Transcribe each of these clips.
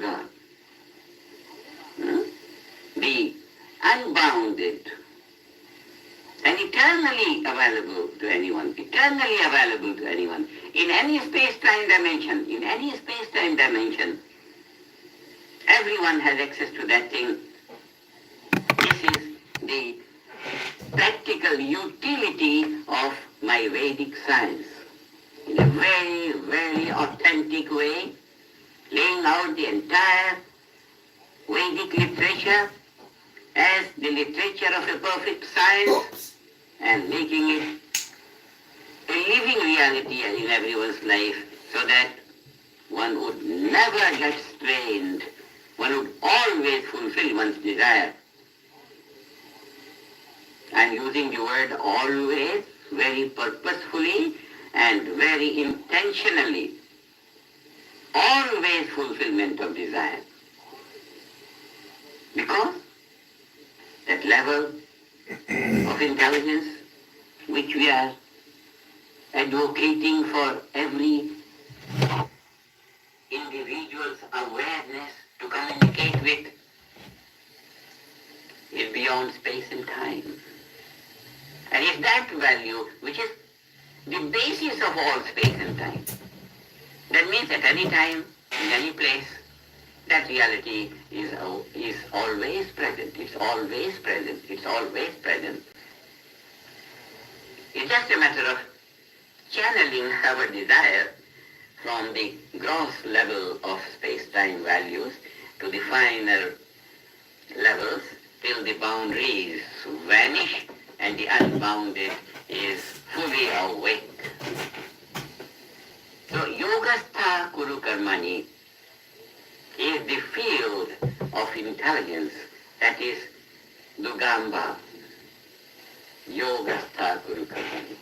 Duga, the unbounded and eternally available to anyone, in any space-time dimension, everyone has access to that thing. This is the practical utility of my Vedic science. In a very, very authentic way, laying out the entire Vedic literature as the literature of a perfect science and making it a living reality in everyone's life so that one would never get strained. One would always fulfill one's desire. I'm using the word always very purposefully and very intentionally. Always fulfillment of desire. Because that level of intelligence which we are advocating for every individual's awareness to communicate with is beyond space and time. And it's that value which is the basis of all space and time. That means at any time, in any place, that reality is always present. It's always present. It's always present. It's just a matter of channeling our desire from the gross level of space-time values to the finer levels till the boundaries vanish and the unbounded is fully awake. So Yogastha Kuru Karmani is the field of intelligence, that is Dugamba. Yogastha Kuru Karmani.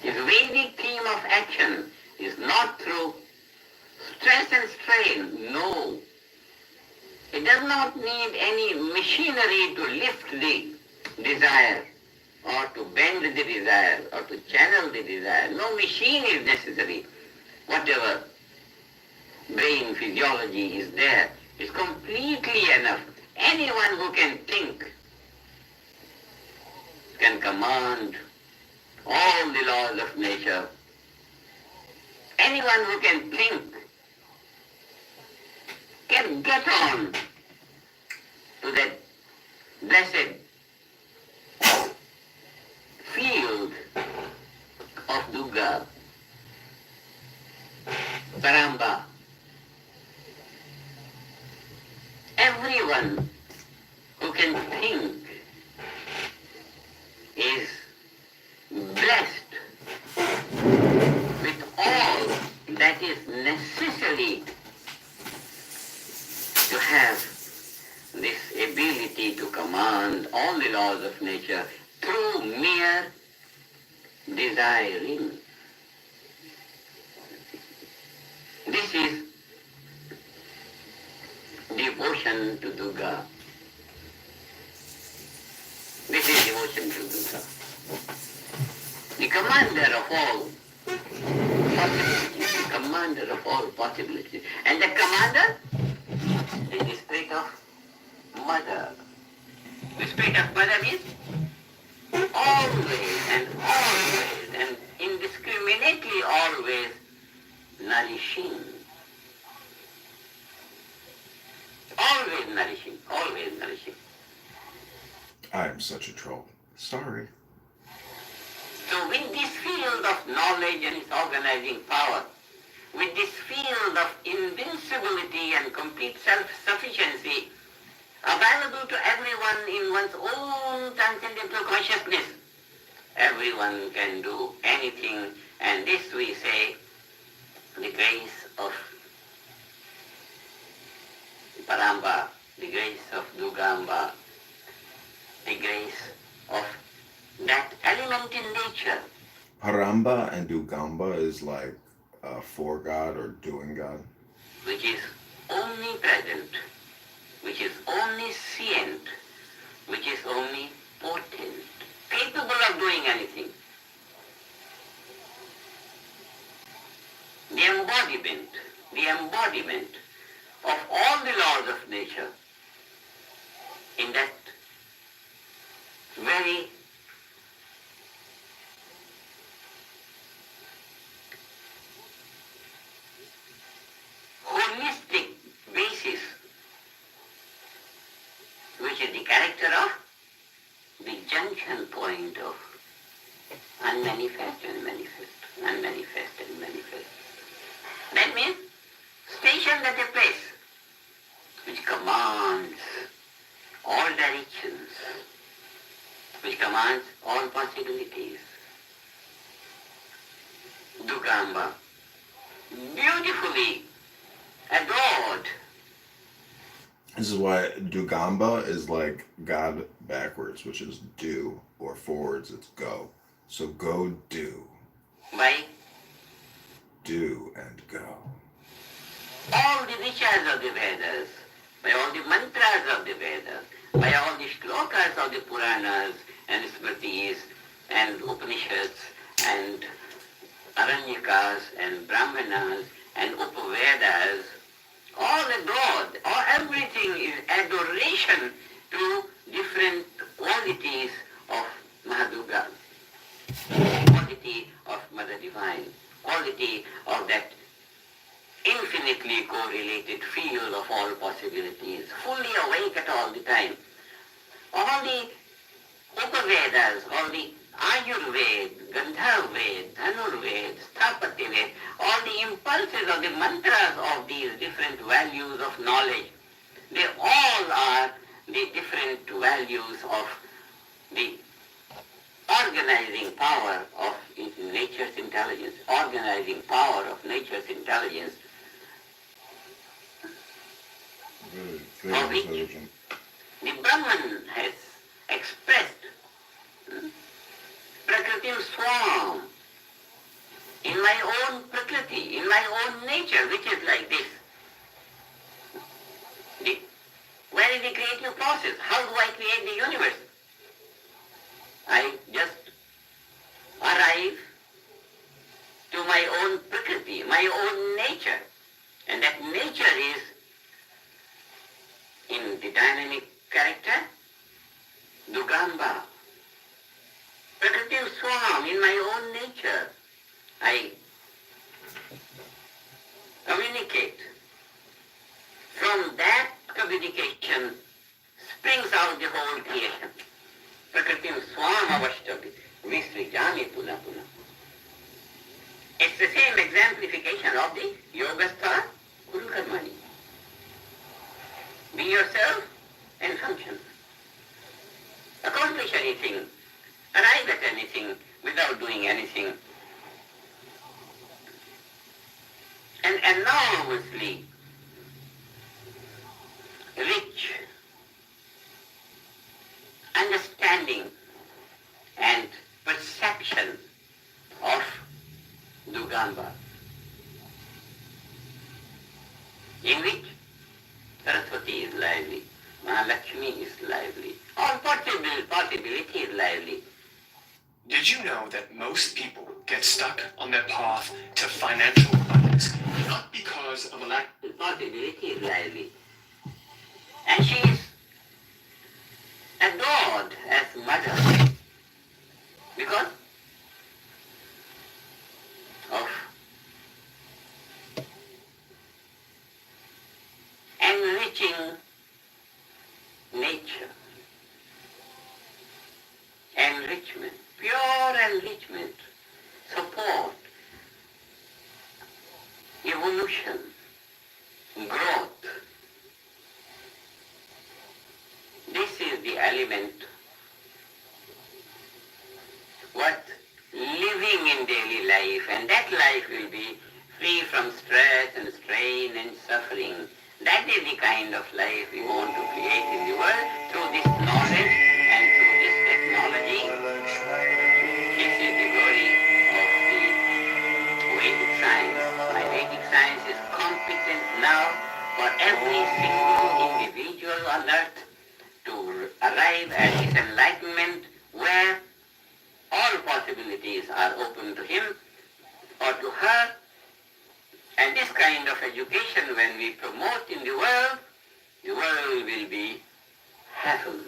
His Vedic theme of action is not through stress and strain, no. It does not need any machinery to lift the desire or to bend the desire or to channel the desire. No machine is necessary. Whatever brain physiology is there is completely enough. Anyone who can think can command all the laws of nature. Anyone who can think can get on to that blessed field of Duga, Paramba. Everyone who can think is blessed with all that is necessary to have this ability to command all the laws of nature through mere desiring. This is devotion to Duga. This is devotion to Duga. The commander of all possibilities, the commander of all possibilities. And the commander is the spirit of mother. The spirit of mother means always and indiscriminately always nourishing. Always nourishing, always nourishing. I am such a troll. Sorry. So with this field of knowledge and its organizing power, with this field of invincibility and complete self-sufficiency available to everyone in one's own transcendental consciousness, everyone can do anything, and this we say, the grace of Paramba, the grace of Dugamba, the grace of that element in nature. Paramba and Dugamba is like for God or doing God. Which is omnipresent, which is omniscient, which is omnipotent, capable of doing anything. The embodiment of nature, in that very holistic basis, which is the character of the junction point of unmanifest and manifest, unmanifest and manifest. That means stationed at a place which commands all directions, which commands all possibilities. Dugamba, beautifully adored. This is why Dugamba is like God backwards, which is do, or forwards, it's go. So go do. By Do and go. all the riches of the Vedas, by all the mantras of the Vedas, by all the shlokas of the Puranas and Smritis and Upanishads and Aranyakas and Brahmanas and Upavedas, all adored, all everything is adoration to different qualities of Mahaduga, quality of Mother Divine, quality of that infinitely correlated field of all possibilities, fully awake at all the time. All the Upavedas, all the Ayurveda, Gandharveda, Dhanurveda, Sthapatyaveda, all the impulses of the mantras of these different values of knowledge, they all are the different values of the organizing power of nature's intelligence, organizing power of nature's intelligence, Very for which intelligent. the Brahman has expressed Prakritim Swam, in my own Prakriti, in my own nature, which is like this. Where is the creative process? How do I create the universe? I just arrive to my own Prakriti, my own nature. And that nature is in the dynamic character, Dugamba. Prakriti Swam, in my own nature, I communicate. From that communication springs out the whole creation. Prakritim Swam Avashtavi, Visrijami Puna Puna. It's the same exemplification of the Yogasthara Guru Karmani. Be yourself and function. Accomplish anything, arrive at anything without doing anything. An enormously rich understanding and perception of Dugamba, in which Saraswati is lively, Mahalakshmi is lively, all possibility is lively. Did you know that most people get stuck on their path to financial abundance not because of a lack Possibility is lively. And she is adored as mother because of enriching nature, enrichment, pure enrichment, support, evolution, growth. This is the element what living in daily life, and that life will be free from stress and strain and suffering. That is the kind of life we want to create in the world through this knowledge and through this technology. This is the glory of the Vedic science. My Vedic science is competent now for every single individual on earth to arrive at this enlightenment where all possibilities are open to him or to her. And this kind of education, when we promote in the world, the world will be heaven.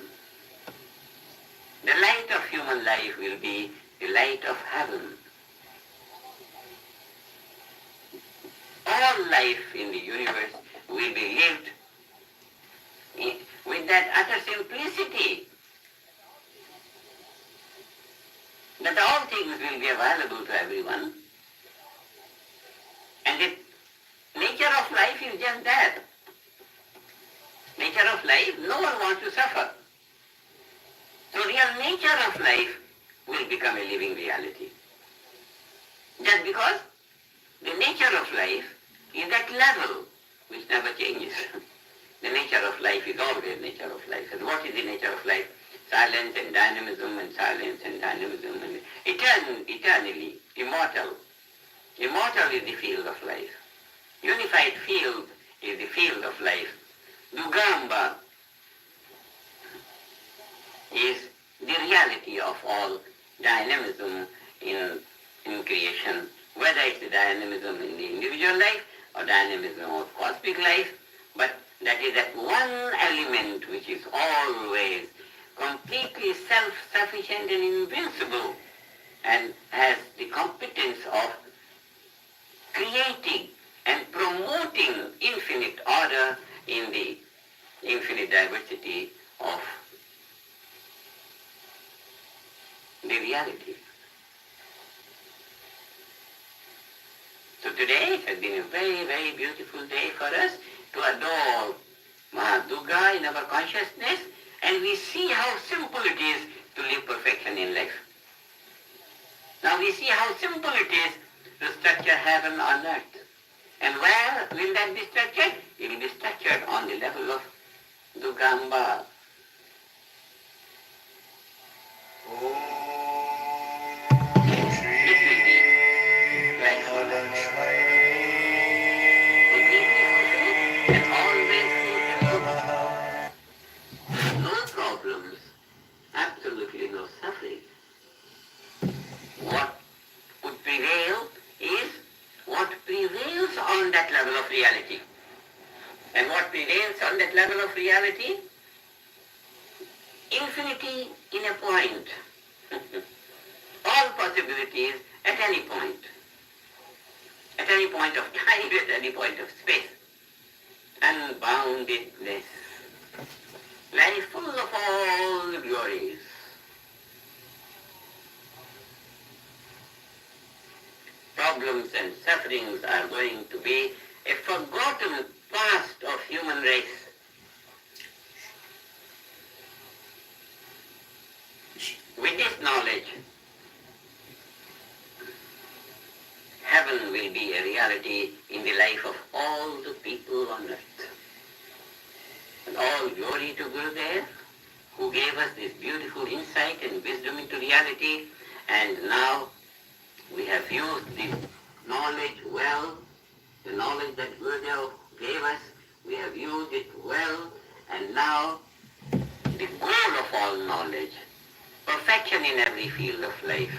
The light of human life will be the light of heaven. All life in the universe will be lived with that utter simplicity, that all things will be available to everyone. And the nature of life is just that. Nature of life, no one wants to suffer. So real nature of life will become a living reality. Just because the nature of life is that level which never changes. The nature of life is always nature of life. And what is the nature of life? Silence and dynamism and silence and dynamism and eternally, immortal. Immortal is the field of life. Unified field is the field of life. Dugamba is the reality of all dynamism in creation, whether it's the dynamism in the individual life or dynamism of cosmic life, but that is that one element which is always completely self-sufficient and invincible and has the competence of creating and promoting infinite order in the infinite diversity of the reality. So today has been a very, very beautiful day for us to adore Durga in our consciousness, and we see how simple it is to live perfection in life. Now we see how simple it is to structure heaven on earth. And where will that be structured? It will be structured on the level of Dugamba. This will be life on earth. Completely fulfilled and always fulfilled. No problems, absolutely no suffering. What would prevail is what prevails on that level of reality. And what prevails on that level of reality? Infinity in a point. All possibilities at any point. At any point of time, at any point of space. Unboundedness. Life full of all the glories. Problems and sufferings are going to be a forgotten past of human race. With this knowledge, heaven will be a reality in the life of all the people on earth. And all glory to Gurudev, who gave us this beautiful insight and wisdom into reality, and now we have used this knowledge well, the knowledge that Gurudev gave us, we have used it well, and now the goal of all knowledge, perfection in every field of life,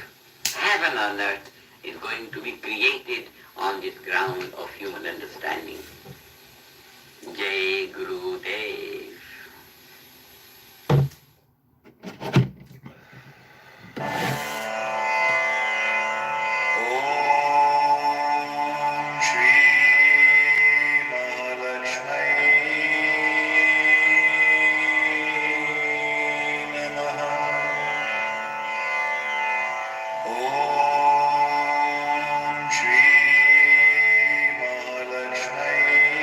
heaven on earth, is going to be created on this ground of human understanding. Jai Guru Dev. Om Shri Mahalakshmi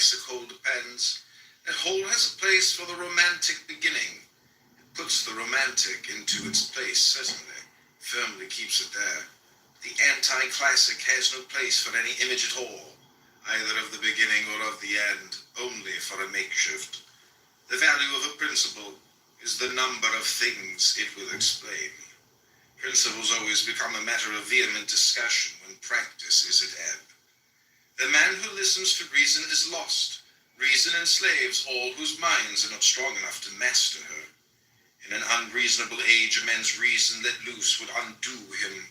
bicycle depends. That whole has a place for the romantic beginning. It puts the romantic into its place, certainly, firmly keeps it there. The anti-classic has no place for any image at all, either of the beginning or of the end, only for a makeshift. The value of a principle is the number of things it will explain. Principles always become a matter of vehement discussion when practice is at ebb. The man who listens to reason is lost. Reason enslaves all whose minds are not strong enough to master her. In an unreasonable age, a man's reason let loose would undo him.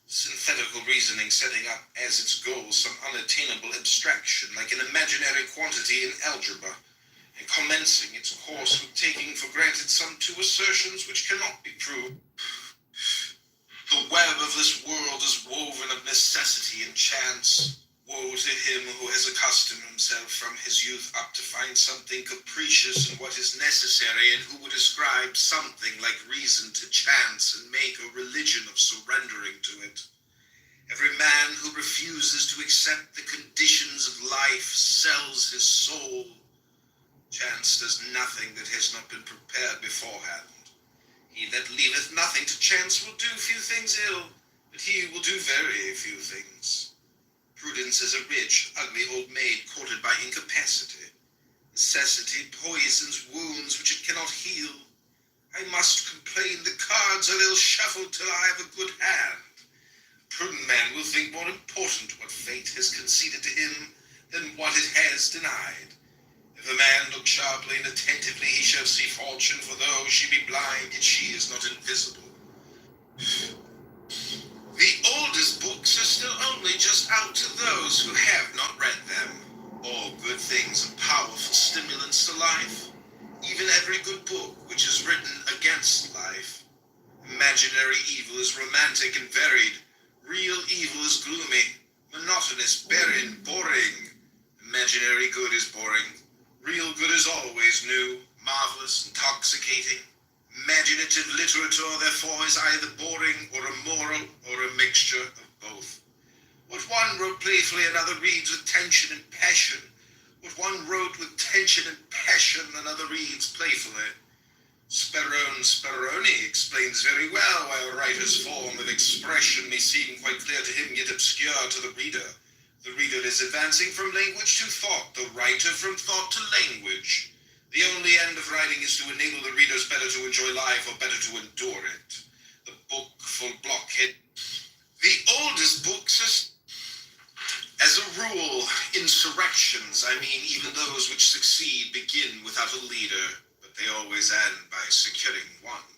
Synthetical reasoning setting up as its goal some unattainable abstraction, like an imaginary quantity in algebra, and commencing its course with taking for granted some two assertions which cannot be proved. The web of this world is woven of necessity and chance. Woe to him who has accustomed himself from his youth up to find something capricious in what is necessary, and who would ascribe something like reason to chance and make a religion of surrendering to it. Every man who refuses to accept the conditions of life sells his soul. Chance does nothing that has not been prepared beforehand. He that leaveth nothing to chance will do few things ill, but he will do very few things. Prudence is a rich, ugly old maid courted by incapacity. Necessity poisons wounds which it cannot heal. I must complain the cards are ill shuffled till I have a good hand. A prudent man will think more important what fate has conceded to him than what it has denied. If a man look sharply and attentively, he shall see fortune, for though she be blind, yet she is not invisible. The oldest books are still only just out to those who have not read them. All good things are powerful stimulants to life, even every good book which is written against life. Imaginary evil is romantic and varied. Real evil is gloomy, monotonous, barren, boring. Imaginary good is boring. Real good is always new, marvelous, intoxicating. Imaginative literature, therefore, is either boring or immoral or a mixture of both. What one wrote playfully, another reads with tension and passion. What one wrote with tension and passion, another reads playfully. Speroni explains very well why a writer's form of expression may seem quite clear to him, yet obscure to the reader. The reader is advancing from language to thought, the writer from thought to language. The only end of writing is to enable the readers better to enjoy life or better to endure it. The book full blockhead. The oldest books are, as a rule, insurrections. I mean, even those which succeed begin without a leader, but they always end by securing one.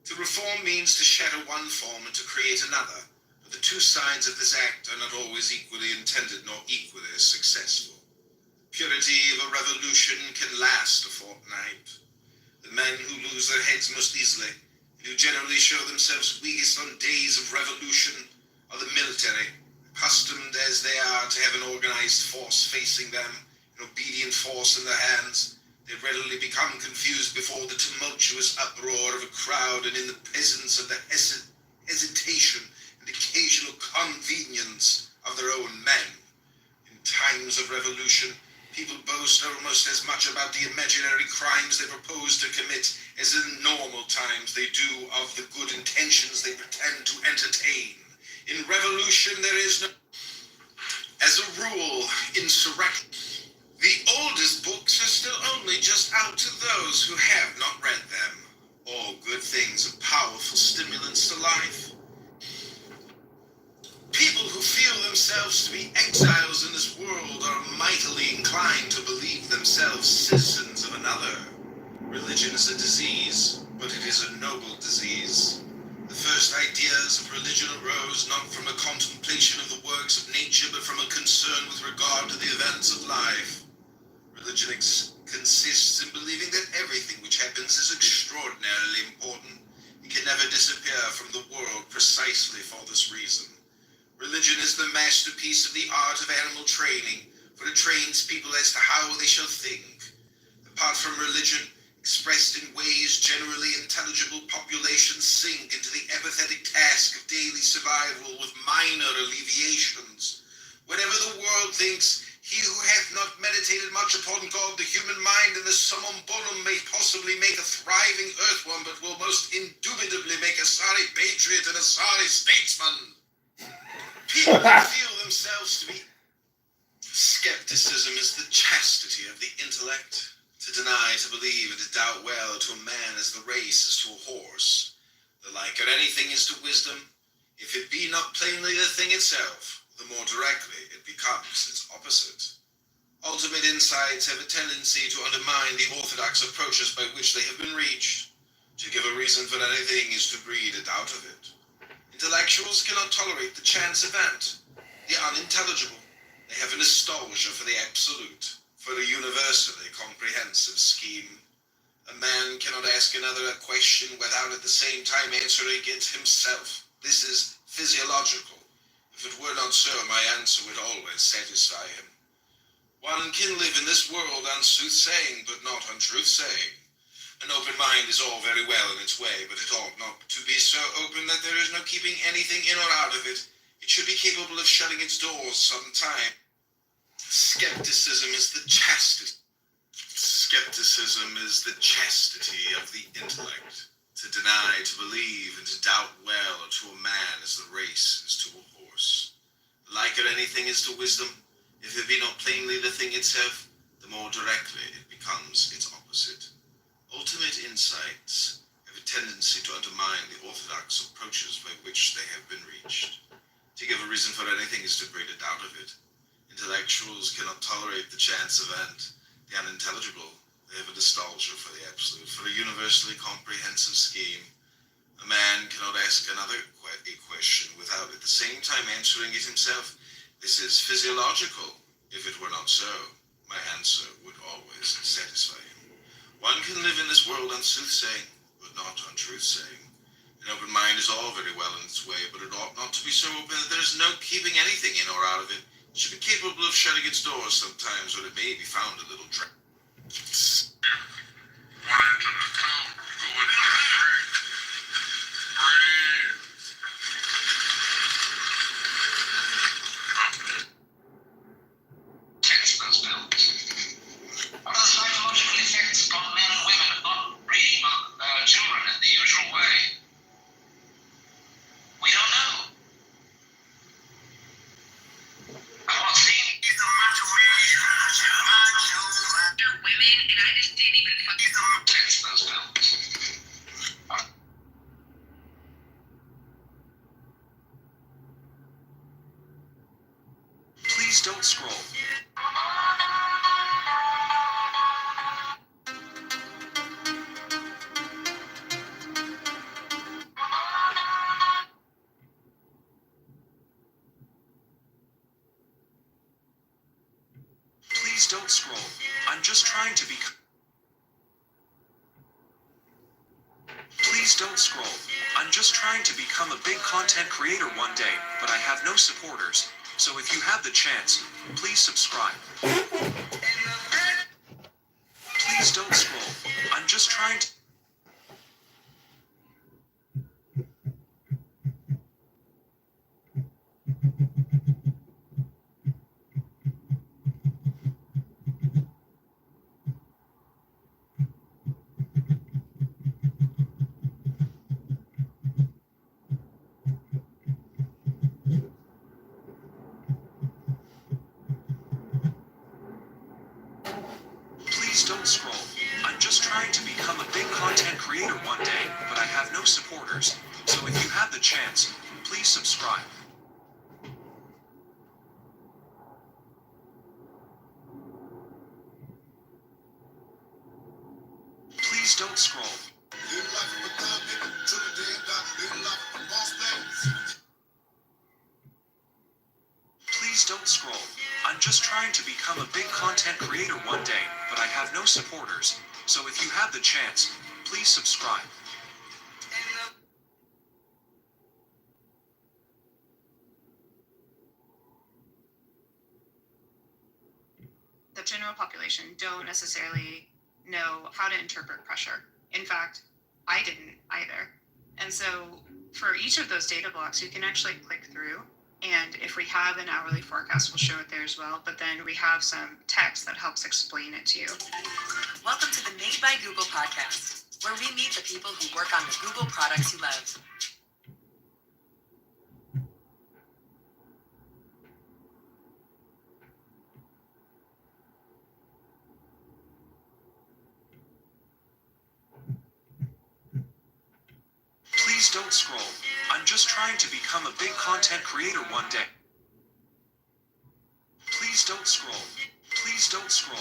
To reform means to shatter one form and to create another, but the two sides of this act are not always equally intended nor equally successful. Purity of a revolution can last a fortnight. The men who lose their heads most easily, and who generally show themselves weakest on days of revolution, are the military, accustomed as they are to have an organized force facing them, an obedient force in their hands. They readily become confused before the tumultuous uproar of a crowd and in the presence of the hesitation and occasional convenience of their own men. In times of revolution, people boast almost as much about the imaginary crimes they propose to commit as in normal times they do of the good intentions they pretend to entertain. In revolution, there is no, as a rule, insurrection. The oldest books are still only just out to those who have not read them. All good things are powerful stimulants to life. People who feel themselves to be exiles in this world are mightily inclined to believe themselves citizens of another. Religion is a disease, but it is a noble disease. The first ideas of religion arose not from a contemplation of the works of nature, but from a concern with regard to the events of life. Religion consists in believing that everything which happens is extraordinarily important. It can never disappear from the world precisely for this reason. Religion is the masterpiece of the art of animal training, for it trains people as to how they shall think. Apart from religion, expressed in ways generally intelligible, populations sink into the apathetic task of daily survival with minor alleviations. Whatever the world thinks, He who hath not meditated much upon God, the human mind, and the summum bonum may possibly make a thriving earthworm, but will most indubitably make a sorry patriot and a sorry statesman. People that feel themselves to be... Skepticism is the chastity of the intellect. To deny, to believe, and to doubt well to a man as the race is to a horse. The like of anything is to wisdom. If it be not plainly the thing itself, the more directly it becomes its opposite. Ultimate insights have a tendency to undermine the orthodox approaches by which they have been reached. To give a reason for anything is to breed a doubt of it. Intellectuals cannot tolerate the chance event, the unintelligible. They have a nostalgia for the absolute, for a universally comprehensive scheme. A man cannot ask another a question without at the same time answering it himself. This is physiological. If it were not so, my answer would always satisfy him. One can live in this world on soothsaying, but not on truth-saying. An open mind is all very well in its way, but it ought not to be so open that there is no keeping anything in or out of it. It should be capable of shutting its doors sometime. Skepticism is the chastity. Skepticism is the chastity of the intellect. To deny, to believe, and to doubt well to a man as the race is to a horse. The like of anything is to wisdom. If it be not plainly the thing itself, the more directly it becomes its opposite. Ultimate insights have a tendency to undermine the orthodox approaches by which they have been reached. To give a reason for anything is to breed a doubt of it. Intellectuals cannot tolerate the chance event, the unintelligible. They have a nostalgia for the absolute, for a universally comprehensive scheme. A man cannot ask another a question without at the same time answering it himself. This is physiological. If it were not so, my answer would always satisfy him. One can live in this world on soothsaying, but not on truth-saying. An open mind is all very well in its way, but it ought not to be so open that there is no keeping anything in or out of it. It should be capable of shutting its doors sometimes when it may be found a little trapped. Please don't scroll. Please don't scroll. I'm just trying to be... Please don't scroll. I'm just trying to become a big content creator one day, but I have no supporters. So if you have the chance, please subscribe. Please don't scroll. I'm just trying to... Please don't scroll. I'm just trying to become a big content creator one day, but I have no supporters. So if you have the chance, please subscribe. Please don't scroll. Please don't scroll. I'm just trying to become a big content creator one day, but I have no supporters. So if you have the chance, please subscribe. The general population don't necessarily know how to interpret pressure. In fact, I didn't either. And so for each of those data blocks, you can actually click through And if we have an hourly forecast, we'll show it there as well. But then we have some text that helps explain it to you. Welcome to the Made by Google podcast, where we meet the people who work on the Google products you love. Please don't scroll. I'm just trying to become a big content creator one day. Please don't scroll. Please don't scroll.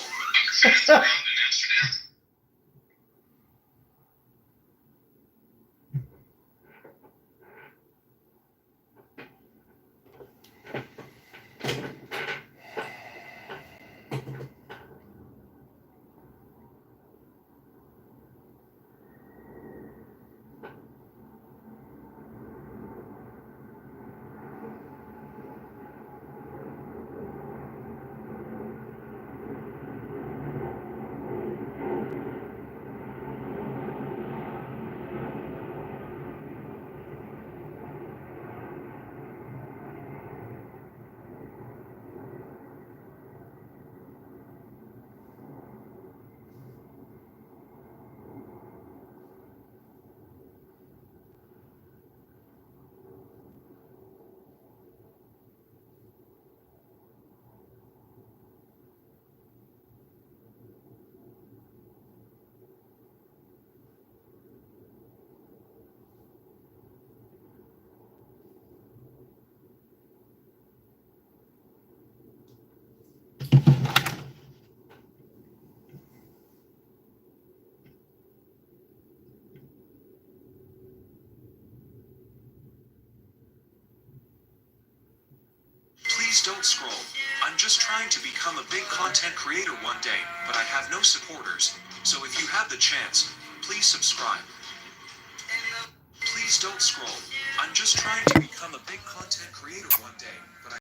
Please don't scroll. I'm just trying to become a big content creator one day, but I have no supporters. So if you have the chance, please subscribe. Please don't scroll. I'm just trying to become a big content creator one day, but I